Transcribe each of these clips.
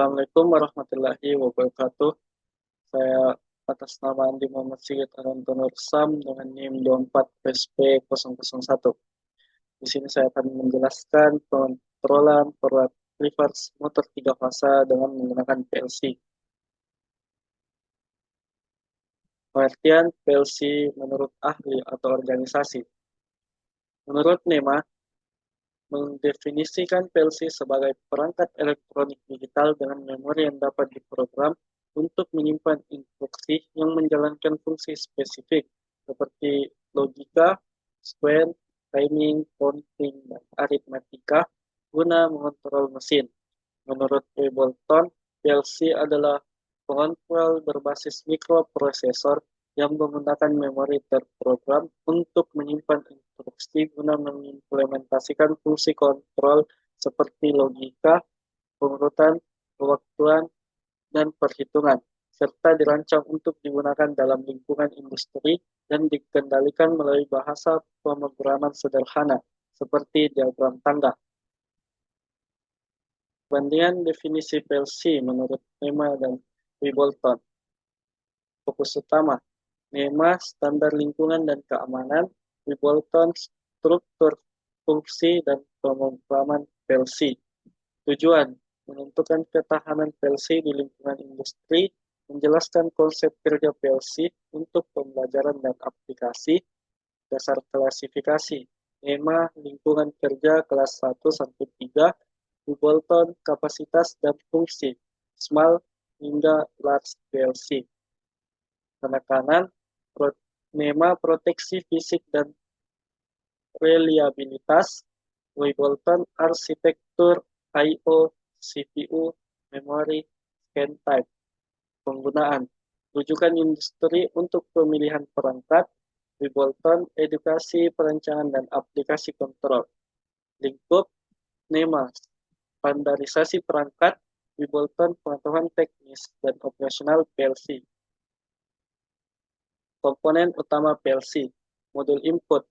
Assalamualaikum warahmatullahi wabarakatuh. Saya atas nama Andi Muhammad Sigit Anantonur Sam dengan NIM 24PSP001. Di sini saya akan menjelaskan pengontrolan perawat reverse motor 3 fasa dengan menggunakan PLC. Pengertian PLC menurut ahli atau organisasi. Menurut NEMA, mendefinisikan PLC sebagai perangkat elektronik digital dengan memori yang dapat diprogram untuk menyimpan instruksi yang menjalankan fungsi spesifik seperti logika, sequence, timing, counting, dan aritmatika guna mengontrol mesin. Menurut A. Bolton, PLC adalah pengontrol berbasis mikroprosesor yang menggunakan memori terprogram untuk menyimpan instruksi guna mengimplementasikan fungsi kontrol seperti logika, pengurutan, pewaktuan, dan perhitungan, serta dirancang untuk digunakan dalam lingkungan industri dan dikendalikan melalui bahasa pemrograman sederhana, seperti diagram tangga. Perbandingan definisi PLC menurut NEMA dan Bolton. Fokus utama, NEMA standar lingkungan dan keamanan, Bolton struktur fungsi dan pemrograman PLC. Tujuan, menentukan ketahanan PLC di lingkungan industri, menjelaskan konsep kerja PLC untuk pembelajaran dan aplikasi, dasar klasifikasi, NEMA lingkungan kerja kelas 1-3, Bolton kapasitas dan fungsi, small hingga large PLC. Penekanan, NEMA proteksi fisik dan reliabilitas, Bolton arsitektur I/O, CPU, memori, scan type. Penggunaan, rujukan industri untuk pemilihan perangkat, Bolton edukasi perancangan dan aplikasi kontrol. Lingkup, NEMA standarisasi perangkat, Bolton pengetahuan teknis dan operasional PLC. Komponen utama PLC, modul input.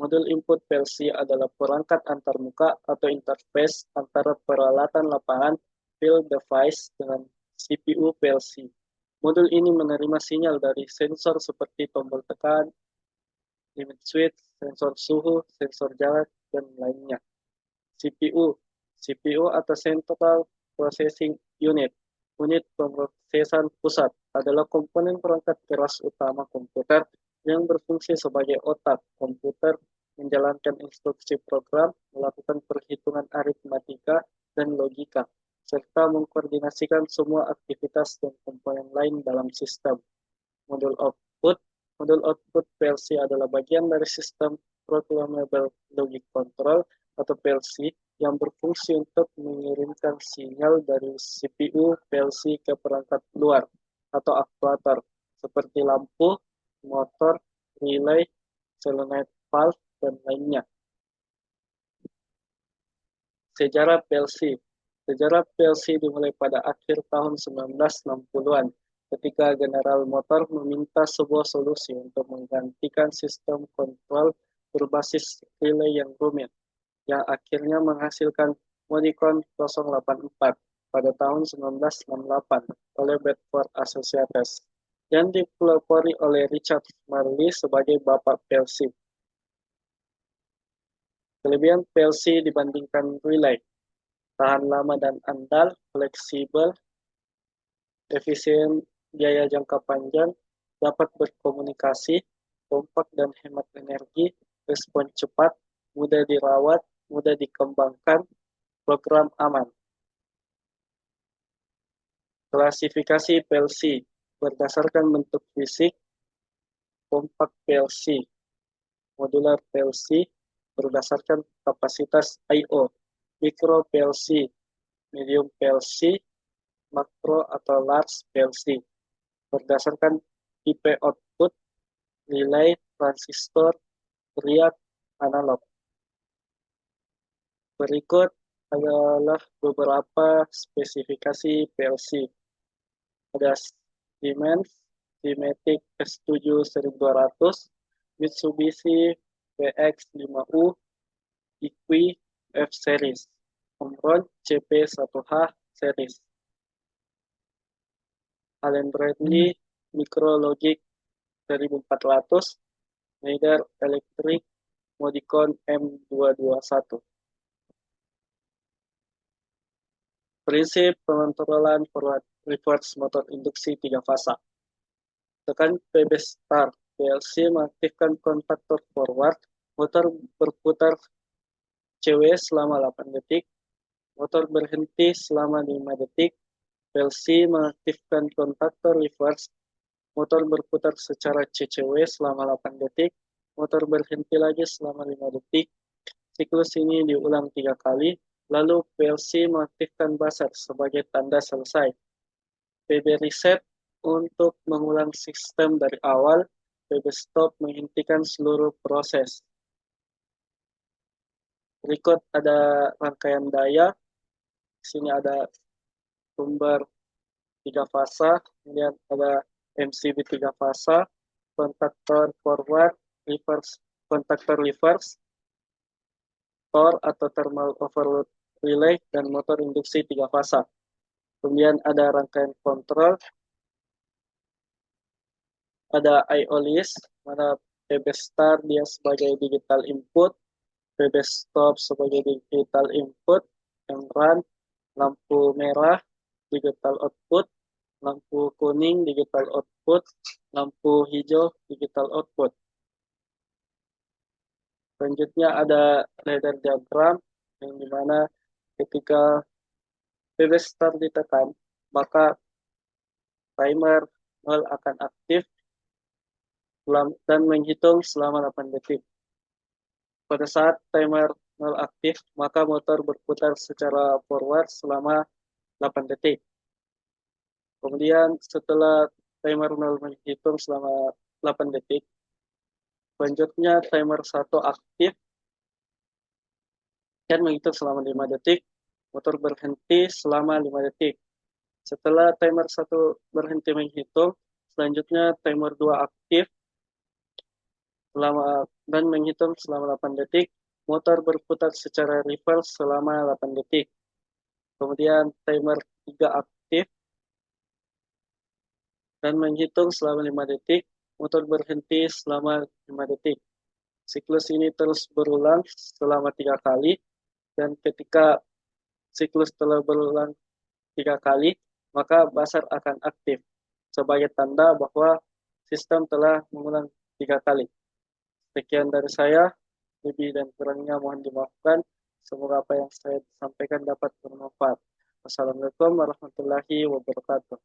Modul input PLC adalah perangkat antarmuka atau interface antara peralatan lapangan field device dengan CPU PLC. Modul ini menerima sinyal dari sensor seperti tombol tekan, limit switch, sensor suhu, sensor jarak, dan lainnya. CPU atau Central Processing Unit, unit pemrosesan pusat, adalah komponen perangkat keras utama komputer yang berfungsi sebagai otak komputer, menjalankan instruksi program, melakukan perhitungan aritmatika dan logika, serta mengkoordinasikan semua aktivitas dan komponen lain dalam sistem. Modul output PLC adalah bagian dari sistem Programmable Logic Control atau PLC yang berfungsi untuk mengirimkan sinyal dari CPU PLC ke perangkat luar atau aktuator seperti lampu, motor, relay, solenoid valve, dan lainnya. Sejarah PLC. Sejarah PLC dimulai pada akhir tahun 1960-an ketika General Motors meminta sebuah solusi untuk menggantikan sistem kontrol berbasis relay yang rumit, yang akhirnya menghasilkan Modicon 084 pada tahun 1968 oleh Bedford Associates yang dipelopori oleh Richard Marley sebagai Bapak PLC. Kelebihan PLC dibandingkan relay: tahan lama dan andal, fleksibel, efisien, biaya jangka panjang, dapat berkomunikasi, kompak dan hemat energi, respon cepat, mudah dirawat, mudah dikembangkan, program aman. Klasifikasi PLC berdasarkan bentuk fisik, kompak PLC, modular PLC berdasarkan kapasitas I/O, micro PLC, medium PLC, makro atau large PLC berdasarkan tipe output, relay, transistor, triad, analog. Berikut adalah beberapa spesifikasi PLC. Ada Siemens Simetic S7 1200, Mitsubishi PX5U, IQI F-Series, Omron CP1H Series. Allen Bradley Micrologic 1400, Schneider Electric Modicon M221. Prinsip pengontrolan forward reverse motor induksi 3 fasa. Tekan PB Start. PLC mengaktifkan kontaktor forward, motor berputar CW selama 8 detik, motor berhenti selama 5 detik, PLC mengaktifkan kontaktor reverse, motor berputar secara CCW selama 8 detik, motor berhenti lagi selama 5 detik. Siklus ini diulang 3 kali, lalu PLC mengaktifkan buzzer sebagai tanda selesai. PB reset untuk mengulang sistem dari awal, PB stop menghentikan seluruh proses. Berikut ada rangkaian daya. Di sini ada sumber 3 fasa, kemudian ada MCB 3 fasa, kontaktor forward, reverse, kontaktor reverse, TOR atau thermal overload relay, dan motor induksi 3 fasa. Kemudian ada rangkaian kontrol, ada I/O list, mana PB start dia sebagai digital input, PB stop sebagai digital input, run, lampu merah, digital output, lampu kuning, digital output, lampu hijau, digital output. Selanjutnya ada ladder diagram, yang dimana ketika PB start ditekan, maka timer 0 akan aktif dan menghitung selama 8 detik. Pada saat timer 0 aktif, maka motor berputar secara forward selama 8 detik. Kemudian setelah timer 0 menghitung selama 8 detik, selanjutnya timer 1 aktif dan menghitung selama 5 detik, motor berhenti selama 5 detik. Setelah timer 1 berhenti menghitung, selanjutnya timer 2 aktif dan menghitung selama 8 detik, motor berputar secara reverse selama 8 detik. Kemudian timer 3 aktif dan menghitung selama 5 detik, motor berhenti selama 5 detik. Siklus ini terus berulang selama 3 kali, dan ketika siklus telah berulang 3 kali, maka buzzer akan aktif sebagai tanda bahwa sistem telah mengulang 3 kali. Sekian dari saya, lebih dan kurangnya mohon dimaafkan. Semoga apa yang saya sampaikan dapat bermanfaat. Wassalamualaikum warahmatullahi wabarakatuh.